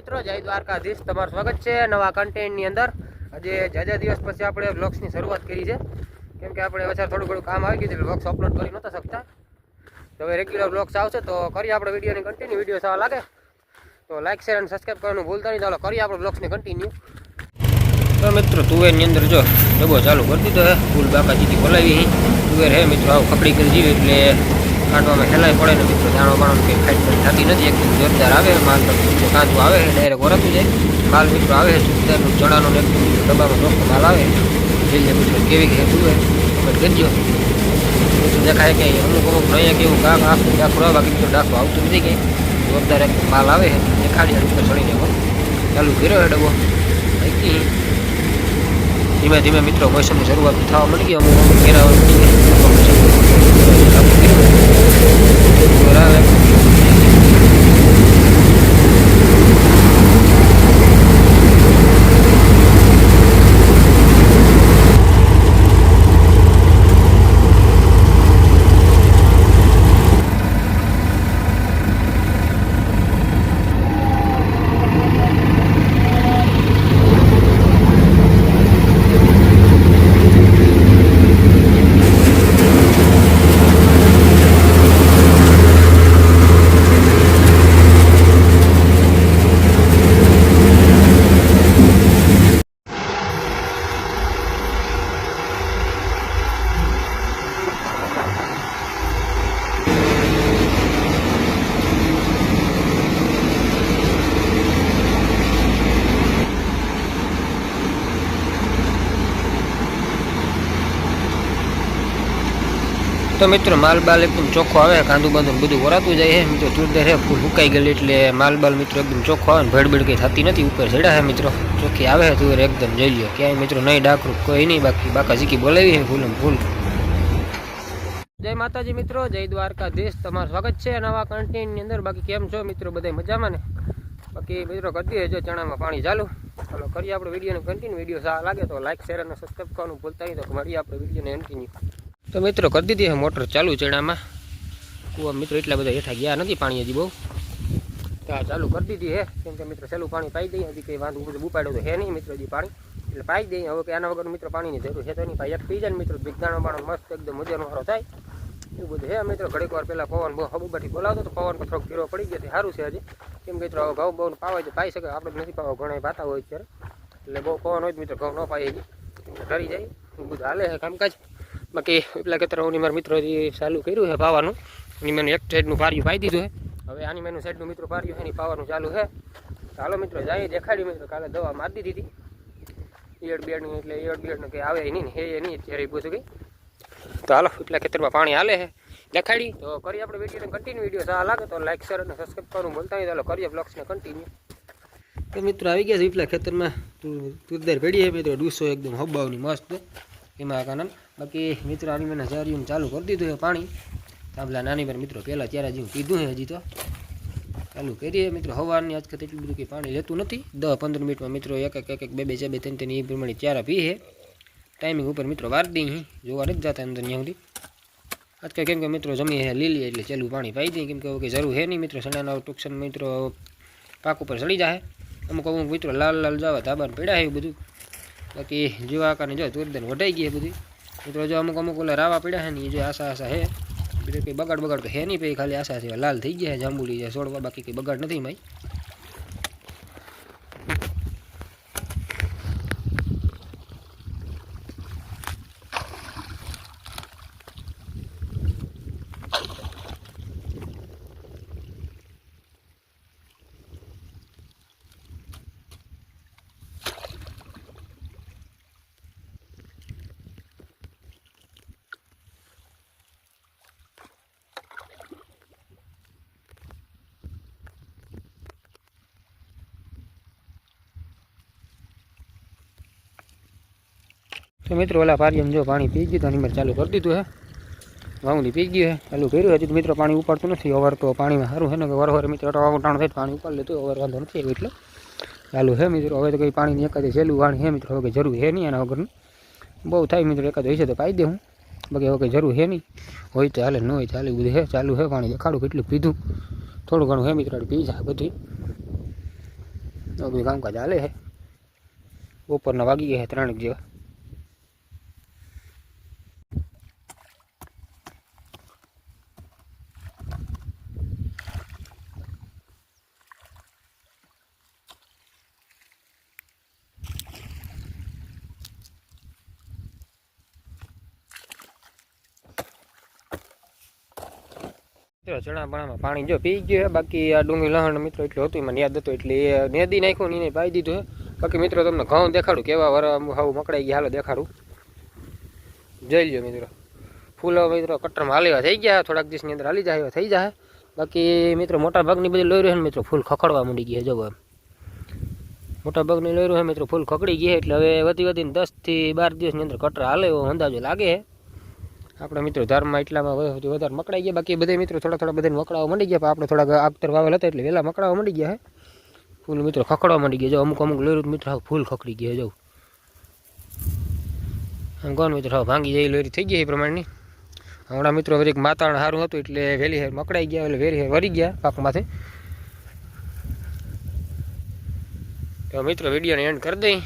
મિત્રો જય દ્વારકાધીશ, તમારું સ્વાગત છે નવા કન્ટેન્ટની અંદર। આજે જાજા દિવસ પછી આપણે વ્લોગ્સની શરૂઆત કરી છે, કેમ કે આપણે વચ્ચે થોડું ઘણું કામ આવી ગયું એટલે વ્લોગ્સ અપલોડ કરી નહોતા શકતા। તો હવે રેગ્યુલર વ્લોગ્સ આવશે તો કરીએ આપણે વિડીયોની કન્ટિન્યુ। વિડીયો સારા લાગે તો લાઇક શેર અને સબસ્ક્રાઈબ કરવાનું ભૂલતા નહીં। ચાલો કરીએ આપણે વ્લોગ્સની કન્ટિન્યુ। તો મિત્રો તુવેરની અંદર જો ડબ્બો ચાલુ કરી દીધો હે, ફૂલ બાકાજીથી બોલાવી તુવેર હે મિત્રો, આવું ખપડી કરી જીવી એટલે કાઢવામાં હેલાય પડે ને મિત્રો, દાણો બાણો કંઈ ફાઈટ થતી નથી, એકદમ જોરદાર આવે માલ, કાંચું આવે ડાયરેક્ટ વરાતું જાય માલ મિત્રો આવે સુધારનું ચણાનું ને એકદમ ડબ્બામાં ચોખ્ખો માલ આવે। જોઈએ મિત્રો કેવી કે તુવેર કમેન્ટ કરજો મિત્રો, દેખાય કે અમુક નહીં કેવું કામ આખું ડાખું આવે, બાકી મિત્રો ડાખું આવતું નથી કંઈ, જોરદાર એકદમ માલ આવે દેખાડી ઉપર ચડીને ચાલુ કર્યો ડબ્બો। ધીમે ધીમે મિત્રો મોસમની શરૂઆત થવા મળી ગઈ, અમુક ઘેરા तो मित्रों माल बाल एकदम चोखो आवे, कांदू बांधू बधु वरातुं जाय है मित्रों। तुरदेर है फूल हुकाई गई एटले माल बाल मित्रों एकदम चोखो आवे, भेड़बेड़ कई थती नथी, ऊपर चढ़्या है मित्रों, चोखी आवे है तुवेर एकदम। जोई लो क्यांय मित्रों नहीं डाकरू कोई नहीं, बाकी बाकाजीकी बोलावी है फूलम फूल। जय माताजी मित्रों, जय द्वारकाधीश, तमारुं स्वागत है नवा कन्टेन्टनी अंदर। बाकी केम छो मित्रों, बधाय मजामां ने? बाकी मित्रों कर दीए जो चणामां पाणी चालू। चलो करिए आपणे विडियोने कन्टिन्यू। विडियो सारा लागे तो लाइक शेर और सब्सक्राइब करवानुं भूलता नहीं। तो मळीए आपणे विडियोने कन्टिन्यू। तो मित्रों कर दीधी है मोटर चालू चणा में। कुआ मित्रों एटला बधा हेठा गया नहीं पानी हजी बहु, तो आ चालू कर दीधी है, केम के मित्रों सहेलू पानी पाई दई। हजी कई वांधो बधो उपाड्यो तो है नहीं मित्रों हजी पानी, એટલે પાઈ દઈએ। હવે કે આના વગર મિત્રો પાણીની જરૂર છે તો નહીં, પાઈ એક પી જાય ને મિત્રો દાણો બાણો મસ્ત એકદમ મજાનો વાળો થાય એવું બધું હે મિત્રો। ઘડીક વાર પહેલાં પવન બહુ હબુબાથી બોલાવતો તો પવન પર થોડોક ફીરો પડી ગયો, સારું છે હજી, કેમ કે મિત્રો ઘઉં બહુ પાવાય તો પાઈ શકે, આપણે નથી પાવા, ઘણા પાતા હોય અત્યારે, એટલે બહુ પવન હોય મિત્રો ઘઉં ન પાય હજી, ડરી જાય બધું હાલે છે કામકાજ। बाकी એટલા ખેતરોની મારા મિત્રોથી ચાલુ કર્યું છે પાવાનું, એની મેં એક સાઈડનું પાર્યું પાઈ દીધું છે, હવે આની મેનું સાઈડનું મિત્રો પાર્યું છે એની પાવાનું ચાલુ છે। ચાલો મિત્રો જાય દેખાડી મિત્રો, કાલે દવા મારી દીધી હતી ઈયળ બેડની, એટલે ઈયળ બેડને કંઈ આવે નહીં ને એ નહીં અત્યારે પૂછું કંઈ। તો હાલો એટલા ખેતરમાં પાણી હાલે છે દેખાડી તો કરીએ આપણે વિડીયોને કન્ટિન્યુ। વિડીયો સારા લાગે તો લાઈક શેર અને સબસ્ક્રાઈબ કરવાનું ભૂલતા નહીં। ચાલો કરીએ બ્લોગ્સને કન્ટિન્યુ। તો મિત્રો આવી ગયા છે એટલા ખેતરમાં તુરદાર ભેડી છે મિત્રો, ડૂસો એકદમ હબાવની મસ્ત એમાં કાનમ। बाकी मित्रों आनी मैंने जारियों चालू कर दीधुं है पानी, तांबला नानी पर मित्रों पहला त्यारे जेवुं कीधुं है, हजी तो चालू करिए मित्रों। हवारनी आजकल एटલું બધું કંઈ पानी लेतुं નથી, 10-15 मिनिट में मित्रों एक एक 2-2 4-2 3-3 એ પ્રમાણે त्यारा पी है। टाइमिंग ऊपर मित्रों वार दी ही जोवा नहीं जाता अंदर न्या सुधी। आजकल केम के मित्रों जमी है लीली एटले चालू पानी पाई दी, केम के जरूर है नहीं मित्रों, सणाना टूक्सन मित्रों पाक ऊपर चढ़ी जाए। अमुक अमुक मित्रों लाल लाल जावा धाबाने पड्या है बधुं। बाकी जो आकाने जो तुरदन वढाई गई है बधुं मित्रों। जो अमुक अमुक ओला रावा पड़ा है नहीं, जो आशा आशा है बीजू कई बगाड़ बगाड़ तो है नहीं पे, खाली आशा से लाल थी गया है जांबुली है छोड़वा, बाकी कई बगाड़ नहीं माई। तो मित्रों ओला पारियम जो पानी पी गई तो नंबर चालू कर दीधुं है, वावनी पी गई है चालू कर्युं। हजी तो मित्रों पानी उपाड़तुं नथी, अवर तो पानी में सारूं है ने वरवर मित्रों टाणो थाय पानी उपाड़ लेतुं, अवर वांधो नथी एटले चालू है मित्रों। हवे तो कई पानी एकादी सहेलुं वाणी है मित्रों, हवे जरूर है नहीं एना वगरनी, बहु थाय मित्रों एकाद हशे तो पाई देऊं, बाकी हवे कई जरूर है नहीं, होय तो हाले न होय चाले बधुं है चालू है। पानी देखाडुं કેટલું પીધું, થોડું ઘણું है मित्रों पी जाए बधुं। બધું કામકાજ હાલે છે. બપોરના વાગી ગયા છે 3 જેવા. ચણા બણામાં પાણી જો પી ગયું છે. બાકી આ ડુંગળી લહણ મિત્રો એટલું હતું મને યાદ હતું એટલે એ નેદી નાખ્યું ને એને પાઈ દીધું છે. બાકી મિત્રો તમને ઘઉં દેખાડું કેવા વર હાવ મકડાઈ ગયા. હાલો દેખાડું, જોઈ લ્યો મિત્રો. ફૂલો મિત્રો કટરમાં હાલેવા થઈ ગયા, થોડાક દિવસની અંદર હાલી જાય થઈ જાય. બાકી મિત્રો મોટા ભાગની બધી લોહી ને મિત્રો ફૂલ ખખડવા માંડી ગયા. જવો એમ મોટા ભાગની લોહી છે મિત્રો ફૂલ ખકડી ગયા. એટલે હવે વધીને 10 થી 12 દિવસની અંદર કટરા હાલે એવો અંદાજો લાગે છે. આપણે મિત્રો ધારમાં એટલામાં વધારે મકડાઈ ગયા. બાકી બધા મિત્રો થોડા બધાને મકડાવા માંડી ગયા. પણ આપણે થોડાક આગતર વાવેલ હતા એટલે વહેલા મકડાવા માંડી ગયા છે. ફૂલ મિત્રો ખકડવા માંડી ગયા. જો અમુક લોહી મિત્રો ફૂલ ખકડી ગયા. જો આમ કોણ મિત્રો ભાંગી જાય લોહી થઈ ગયા એ પ્રમાણની. હમણાં મિત્રો વળી માતાણ સારું હતું એટલે વહેલી હેર મકડાઈ ગયા, એટલે વહેલી હેર વરી ગયા પાકમાંથી. તો મિત્રો વિડીયોને એન્ડ કરી દઈ.